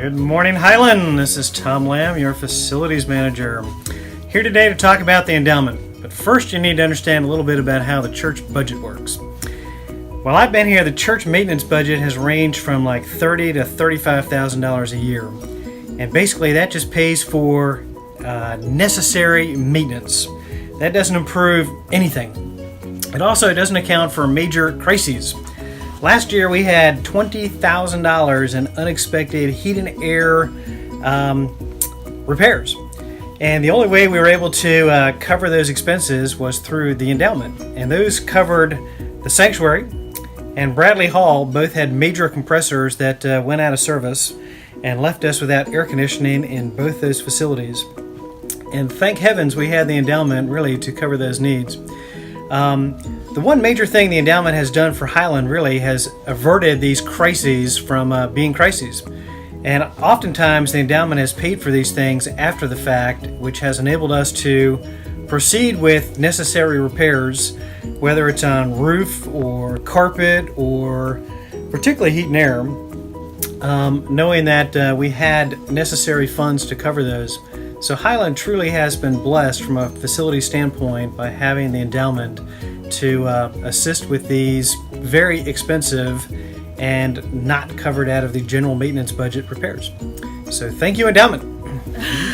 Good morning, Highland. This is Tom Lamb, your facilities manager. Here today to talk about the endowment. But first, you need to understand a little bit about how the church budget works. While I've been here, the church maintenance budget has ranged from like $30,000 to $35,000 a year. And basically, that just pays for necessary maintenance. That doesn't improve anything. It also doesn't account for major crises. Last year we had $20,000 in unexpected heat and air repairs. And the only way we were able to cover those expenses was through the endowment. And those covered the sanctuary and Bradley Hall. Both had major compressors that went out of service and left us without air conditioning in both those facilities. And thank heavens we had the endowment really to cover those needs. The one major thing the endowment has done for Highland really has averted these crises from being crises. And oftentimes the endowment has paid for these things after the fact, which has enabled us to proceed with necessary repairs, whether it's on roof or carpet or particularly heat and air, knowing that we had necessary funds to cover those. So Highland truly has been blessed from a facility standpoint by having the endowment to assist with these very expensive and not covered out of the general maintenance budget repairs. So thank you, endowment.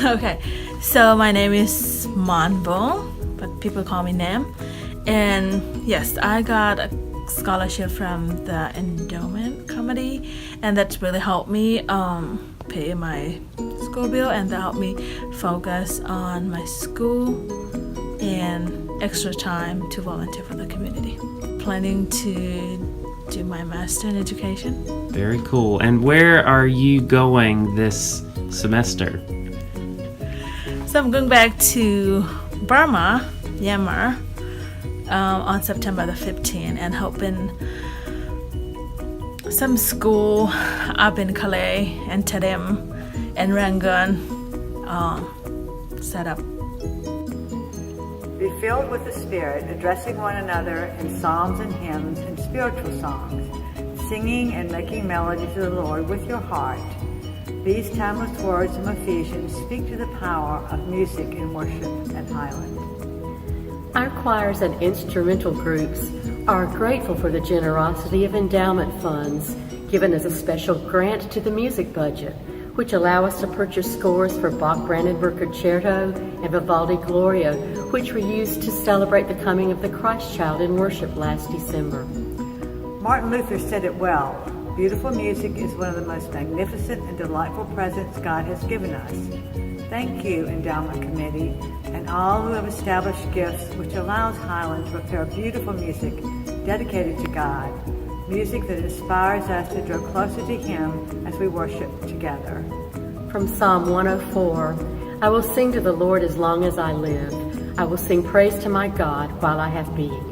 Okay, so my name is Manbo, but people call me Nam. And yes, I got a scholarship from the endowment committee, and that's really helped me pay my school bill, and that helped me focus on my school and extra time to volunteer for the community. Planning to do my master in education. Very cool. And where are you going this semester? So I'm going back to Burma, Myanmar, on September the 15th, and hoping some school up in Calais and Tarim and Rangoon set up. Be filled with the Spirit, addressing one another in psalms and hymns and spiritual songs, singing and making melody to the Lord with your heart. These timeless words from Ephesians speak to the power of music in worship at Highland. Our choirs and instrumental groups are grateful for the generosity of endowment funds given as a special grant to the music budget, which allow us to purchase scores for Bach Brandenburg Concerto and Vivaldi Gloria, which were used to celebrate the coming of the Christ child in worship last December. Martin Luther said it well, beautiful music is one of the most magnificent and delightful presents God has given us. Thank you, Endowment Committee, and all who have established gifts which allows Highland to prepare beautiful music dedicated to God. Music that inspires us to draw closer to Him as we worship together. From Psalm 104, I will sing to the Lord as long as I live. I will sing praise to my God while I have being.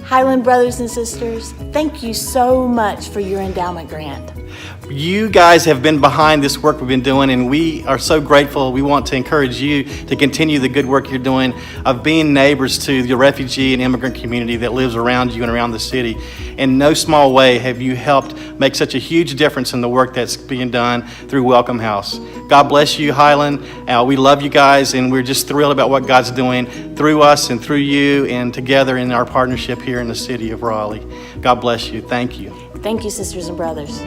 Highland brothers and sisters, thank you so much for your endowment grant. You guys have been behind this work we've been doing, and we are so grateful. We want to encourage you to continue the good work you're doing of being neighbors to the refugee and immigrant community that lives around you and around the city. In no small way have you helped make such a huge difference in the work that's being done through Welcome House. God bless you, Highland. We love you guys, and we're just thrilled about what God's doing through us and through you and together in our partnership here in the city of Raleigh. God bless you. Thank you. Thank you, sisters and brothers.